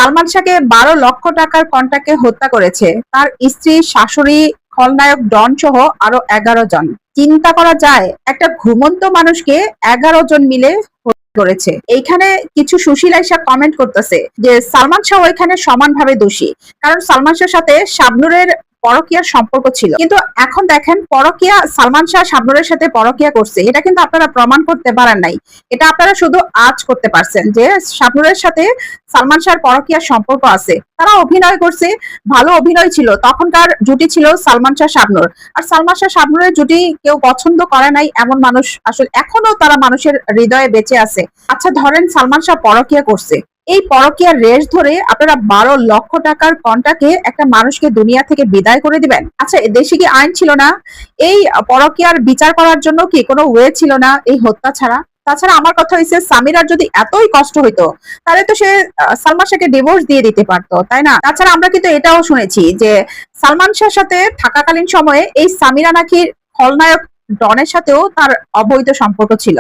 সালমান শাহকে 12 লক্ষ টাকার কন্ট্রাক্টে হত্যা করেছে তার স্ত্রী, শাশুড়ি, খলনায়ক ডন সহ আরো 11 জন। চিন্তা করা যায় একটা ঘুমন্ত মানুষকে 11 জন মিলে হত্যা করেছে। এইখানে কিছু সুশীল আইসা কমেন্ট করতেছে যে সালমান শাহ এখানে সমানভাবে দোষী, কারণ সালমান শাহের সাথে শাবনূরের পরকীয়ার সম্পর্ক ছিল। কিন্তু এখন দেখেন পরকীয়া, সালমান শাহ শাবনূরের সাথে পরকীয়া করছে, এটা কিন্তু আপনারা প্রমাণ করতে পারেন নাই। এটা আপনারা শুধু আজ করতে পারছেন যে শাবনূরের সাথে সালমান শাহর পরকীয়ার সম্পর্ক আছে। তারা অভিনয় করছে, ভালো অভিনয় ছিল, তখনকার জুটি ছিল সালমান শাহ শাবনূর। আর সালমান শাহ শাবনূরের জুটি কেউ পছন্দ করে নাই এমন মানুষ আসলে এখনো তারা মানুষের হৃদয়ে বেঁচে আছে। আচ্ছা ধরেন সালমান শাহ পরকীয়া করছে, এই পরকীয়ার রেশ ধরে আপনারা 12 লক্ষ টাকার কন্ট্রাক্টে একটা মানুষকে দুনিয়া থেকে বিদায় করে দিবেন? আচ্ছা দেশে কি আইন ছিল না? এই পরকীয়ার বিচার করার জন্য কি কোনো ওয়ে ছিল না এই হত্যা ছাড়া? তাছাড়া আমার কথা হয়েছে, সামিরার যদি এতই কষ্ট হইতো তাহলে তো সে সালমান শাহকে ডিভোর্স দিয়ে দিতে পারতো, তাই না? তাছাড়া আমরা কিন্তু এটাও শুনেছি যে সালমান শাহর সাথে থাকাকালীন সময়ে এই সামিরা নাকি খলনায়ক ডনের সাথেও তার অবৈধ সম্পর্ক ছিল।